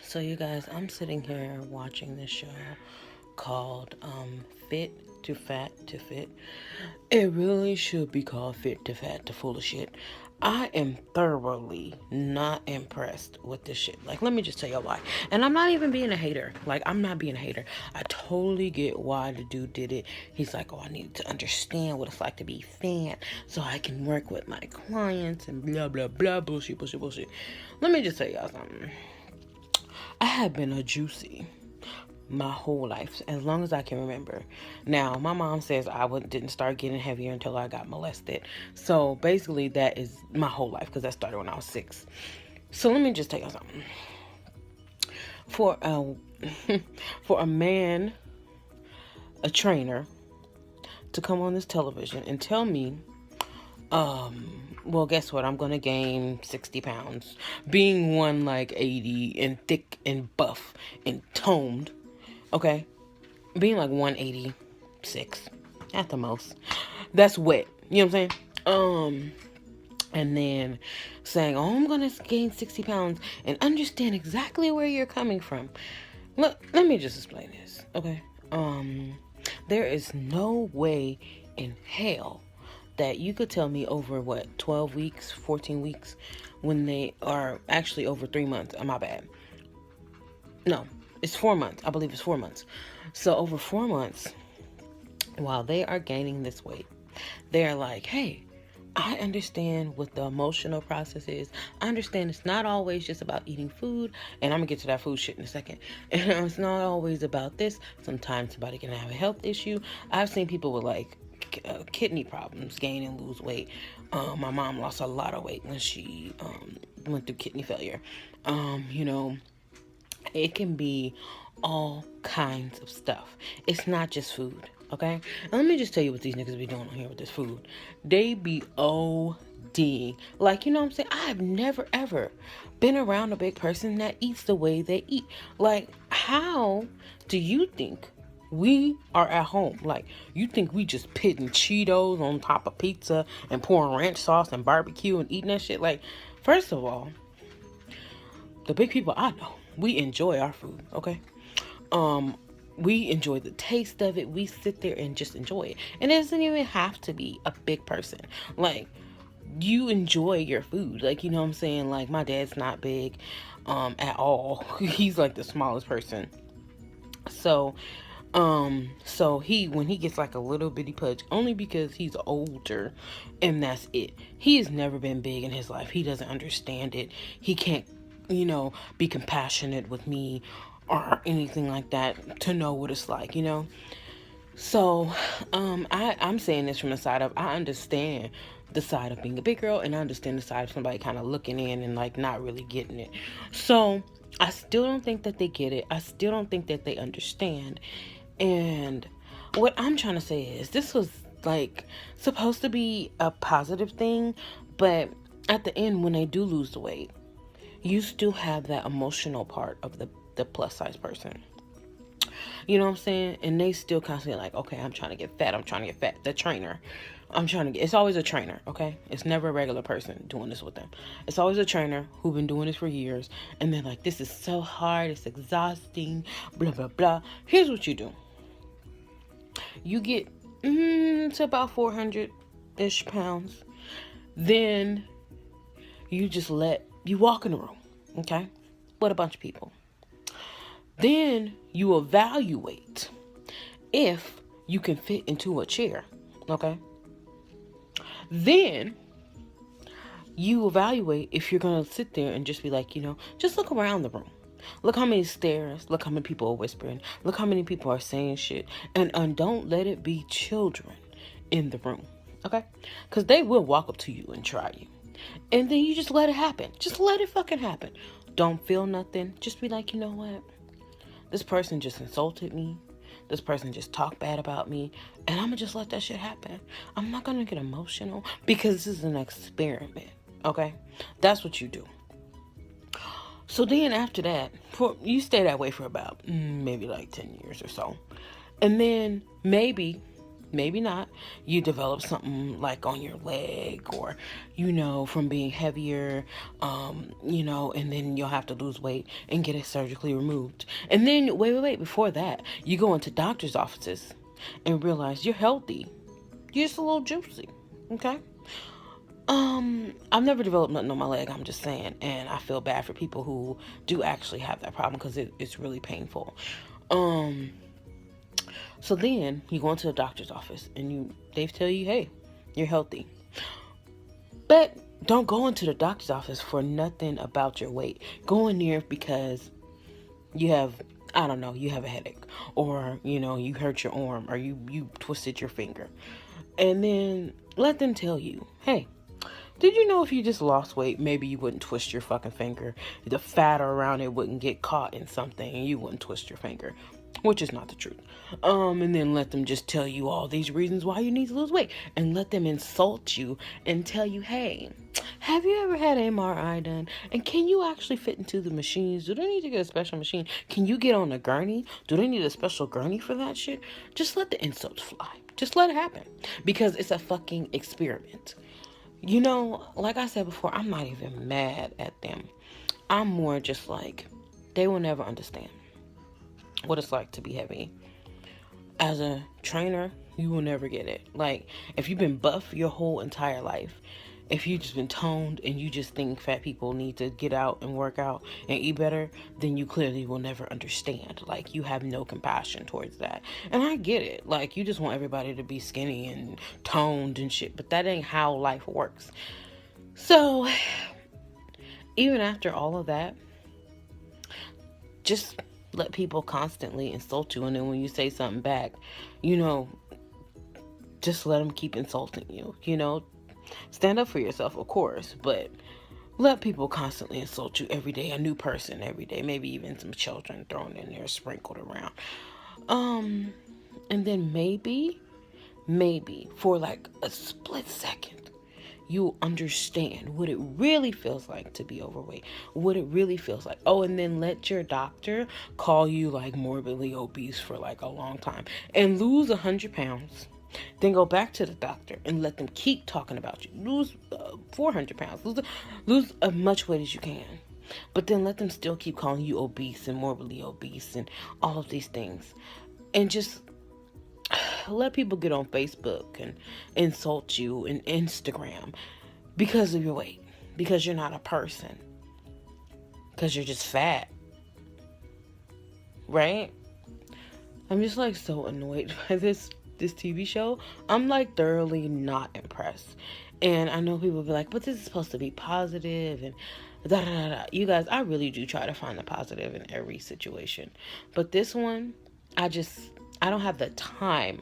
So you guys, I'm sitting here watching this show called Fit to Fat to Fit. It really should be called Fit to Fat to Full of Shit. I am thoroughly not impressed with this shit. Like, let me just tell you why. And I'm not even being a hater. Like, I'm not being a hater. I totally get why the dude did it. He's like, oh, I need to understand what it's like to be fat so I can work with my clients and blah, blah, blah, bullshit, bullshit, bullshit. Let me just tell y'all something. I have been a juicy my whole life, as long as I can remember. Now, my mom says didn't start getting heavier until I got molested. So basically, that is my whole life because that started when I was 6. So let me just tell you something. For a for a man, a trainer, to come on this television and tell me, well, guess what? I'm gonna gain 60 pounds, being one like 80 and thick and buff and toned. Okay, being like 186 at the most. That's wet. You know what I'm saying? And then saying, "Oh, I'm gonna gain 60 pounds and understand exactly where you're coming from." Look, let me just explain this, okay? There is no way in hell that you could tell me over what 12 weeks, 14 weeks, when they are actually over 3 months. Oh, my bad. No, it's 4 months. I believe it's 4 months. So over 4 months, while they are gaining this weight, they're like, hey, I understand what the emotional process is. I understand it's not always just about eating food, and I'm gonna get to that food shit in a second. And it's not always about this. Sometimes somebody can have a health issue. I've seen people with like kidney problems gain and lose weight. My mom lost a lot of weight when she went through kidney failure. You know, it can be all kinds of stuff. It's not just food, okay? And let me just tell you what these niggas be doing on here with this food. They be ODing. Like, you know what I'm saying? I have never ever been around a big person that eats the way they eat. Like, how do you think we are at home? Like, you think we just pitting Cheetos on top of pizza and pouring ranch sauce and barbecue and eating that shit? Like, first of all, the big people I know, we enjoy our food, okay? Um, we enjoy the taste of it. We sit there and just enjoy it. And it doesn't even have to be a big person. Like, you enjoy your food. Like, you know what I'm saying? Like, my dad's not big at all. He's like the smallest person. So, so he when he gets like a little bitty pudge, only because he's older and that's it. He has never been big in his life. He doesn't understand it. He can't, be compassionate with me or anything like that to know what it's like, So, I'm saying this from the side of I understand the side of being a big girl, and I understand the side of somebody kind of looking in and like not really getting it. So, I still don't think that they get it. I still don't think that they understand. And what I'm trying to say is this was like supposed to be a positive thing, but at the end when they do lose the weight, you still have that emotional part of the plus size person. You know what I'm saying? And they still constantly like, okay, I'm trying to get fat. I'm trying to get fat. The trainer. It's always a trainer, okay? It's never a regular person doing this with them. It's always a trainer who've been doing this for years. And they're like, this is so hard. It's exhausting. Blah, blah, blah. Here's what you do. You get to about 400-ish pounds. Then you walk in the room, okay? With a bunch of people. Then you evaluate if you can fit into a chair, okay? Then you evaluate if you're going to sit there and just be like, just look around the room. Look how many stares. Look how many people are whispering. Look how many people are saying shit. And don't let it be children in the room, okay? Because they will walk up to you and try you. And then you just let it happen. Just let it fucking happen. Don't feel nothing. Just be like, you know what? This person just insulted me. This person just talked bad about me. And I'm going to just let that shit happen. I'm not going to get emotional because this is an experiment. Okay? That's what you do. So then after that, you stay that way for about maybe like 10 years or so. And then maybe maybe not. You develop something like on your leg, or from being heavier, and then you'll have to lose weight and get it surgically removed. And then wait, before that, you go into doctor's offices and realize you're healthy. You're just a little juicy. Okay? I've never developed nothing on my leg, I'm just saying, and I feel bad for people who do actually have that problem, because it's really painful. Um, so then you go into the doctor's office and they tell you, hey, you're healthy. But don't go into the doctor's office for nothing about your weight. Go in there because you have, I don't know, you have a headache, or you hurt your arm, or you twisted your finger. And then let them tell you, hey, did you know if you just lost weight, maybe you wouldn't twist your fucking finger? The fat around it wouldn't get caught in something and you wouldn't twist your finger, which is not the truth. And then let them just tell you all these reasons why you need to lose weight, and let them insult you and tell you, hey, have you ever had an MRI done? And can you actually fit into the machines? Do they need to get a special machine? Can you get on a gurney? Do they need a special gurney for that shit? Just let the insults fly. Just let it happen, because it's a fucking experiment. Like I said before, I'm not even mad at them. I'm more just like, they will never understand what it's like to be heavy. As a trainer, you will never get it. Like, if you've been buff your whole entire life, if you've just been toned and you just think fat people need to get out and work out and eat better, then you clearly will never understand. Like, you have no compassion towards that. And I get it. Like, you just want everybody to be skinny and toned and shit, but that ain't how life works. So, even after all of that, just let people constantly insult you, and then when you say something back, just let them keep insulting you. Stand up for yourself, of course, but let people constantly insult you every day, a new person every day, maybe even some children thrown in there, sprinkled around. And then maybe for like a split second, you understand what it really feels like to be overweight, what it really feels like. Oh, and then let your doctor call you like morbidly obese for like a long time and lose 100 pounds. Then go back to the doctor and let them keep talking about you. Lose 400 pounds. Lose as much weight as you can. But then let them still keep calling you obese and morbidly obese and all of these things. And just let people get on Facebook and insult you and Instagram because of your weight. Because you're not a person. Because you're just fat. Right? I'm just like so annoyed by this TV show. I'm like thoroughly not impressed. And I know people will be like, but this is supposed to be positive and da da da da. You guys, I really do try to find the positive in every situation. But this one, I don't have the time.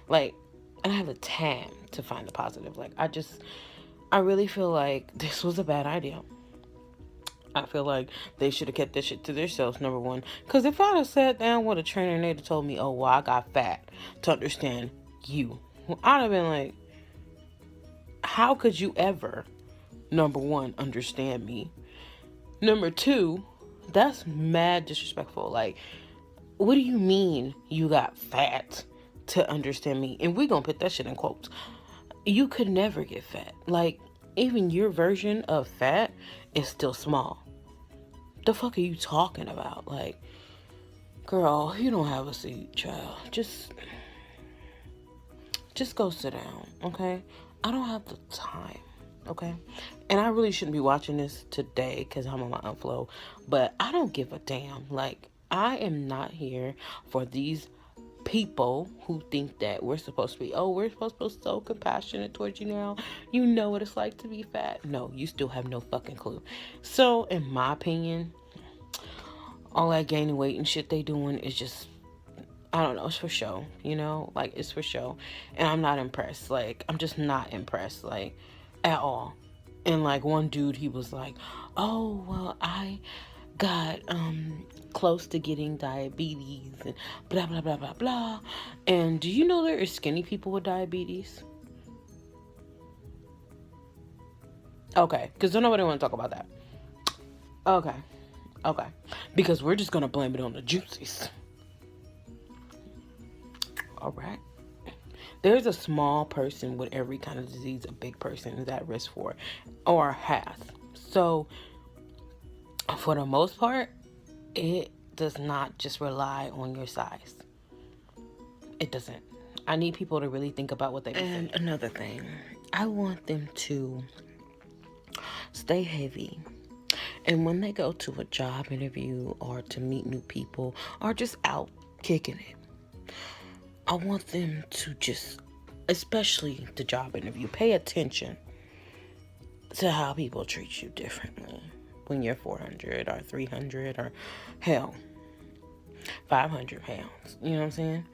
Like, I don't have the time to find the positive. Like, I really feel like this was a bad idea. I feel like they should have kept this shit to themselves, number one. Because if I'd have sat down with a trainer and they'd have told me, oh, well, I got fat to understand you, I'd have been like, how could you ever, number one, understand me? Number two, that's mad disrespectful. Like, what do you mean you got fat to understand me? And we're going to put that shit in quotes. You could never get fat. Like, even your version of fat is still small. The fuck are you talking about? Like, girl, you don't have a seat, child. Just go sit down, okay? I don't have the time, okay? And I really shouldn't be watching this today because I'm on my upload, but I don't give a damn. Like, I am not here for these people who think that we're supposed to be so compassionate towards you now. You know what it's like to be fat. No, you still have no fucking clue. So, in my opinion, all that gaining weight and shit they doing is just, I don't know, it's for show, like, it's for show. And I'm not impressed. Like, I'm just not impressed, like, at all. And like one dude, he was like, oh, well, I got close to getting diabetes and blah blah blah blah blah. And do you know there are skinny people with diabetes? Okay, because nobody want to talk about that. Okay, because we're just gonna blame it on the juices. All right. There's a small person with every kind of disease a big person is at risk for or has. So, for the most part, it does not just rely on your size. It doesn't. I need people to really think about what they say. And another thing, I want them to stay heavy. And when they go to a job interview or to meet new people or just out kicking it, I want them to just, especially the job interview, pay attention to how people treat you differently when you're 400 or 300 or hell, 500 pounds. You know what I'm saying?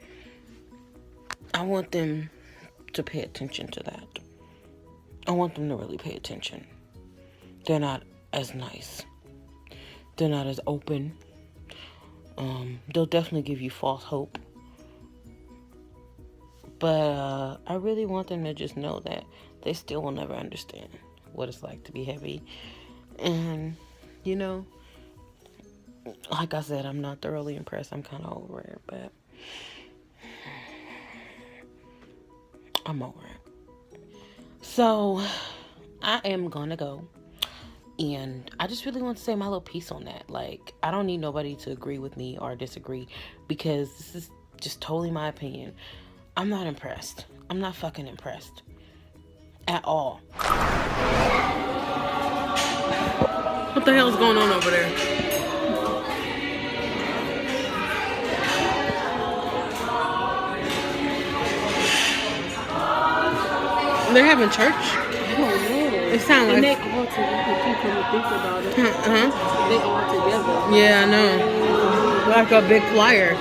I want them to pay attention to that. I want them to really pay attention. They're not as nice. They're not as open. They'll definitely give you false hope. But I really want them to just know that they still will never understand what it's like to be heavy. And, you know, like I said, I'm not thoroughly impressed. I'm kind of over it, but I'm over it. So, I am gonna go. And I just really want to say my little piece on that. Like, I don't need nobody to agree with me or disagree because this is just totally my opinion. I'm not impressed. I'm not fucking impressed. At all. What the hell's going on over there? They're having church? I don't know. It sounds like... And they all together. If you come to think about it. They all together. Yeah, I know. Like a big flyer.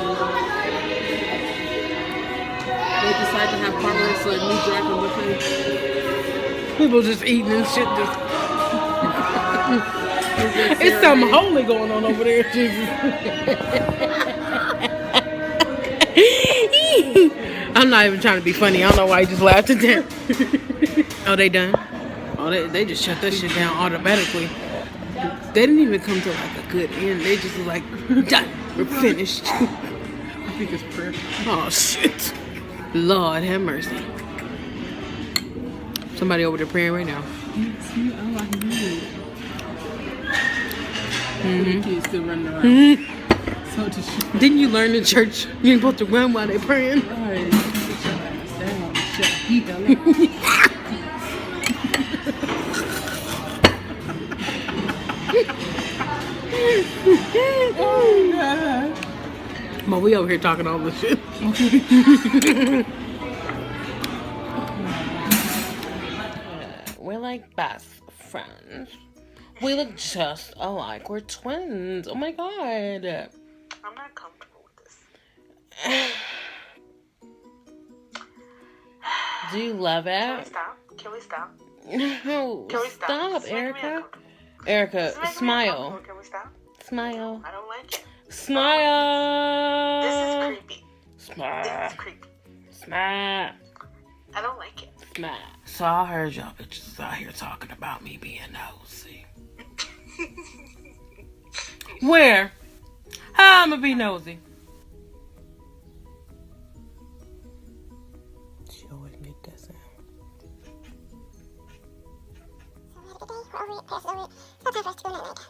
They decide to have partners like me driving with him. People just eating and shit. Just... It's something holy going on over there, Jesus. I'm not even trying to be funny. I don't know why you just laughed at that. Oh, they done? Oh, they just shut that shit down automatically. They didn't even come to like a good end. They just was like, done. We're finished. I think it's prayer. Oh, shit. Lord have mercy. Somebody over there praying right now. See, I like it. The kids still running around. Mm-hmm. So just Didn't you learn in church you ain't supposed to run while they praying? right. Sit your ass down. Shut the hell up. Oh God. But we over here talking all this shit. We're like best friends. We look just alike. We're twins. Oh my God. I'm not comfortable with this. Do you love it? Can we stop? Can we stop? No. Can we stop? Stop, Erica. Erica, smile. Can we stop? Smile. I don't like it. Smile. This is creepy. Smile. This is creepy. Smile. I don't like it. Smile. So I heard y'all bitches out here talking about me being nosy. Where? How I'ma be nosy? She always get that sound. So we had a good day. We're over it. Pass it over it. It's not time for us to go night night.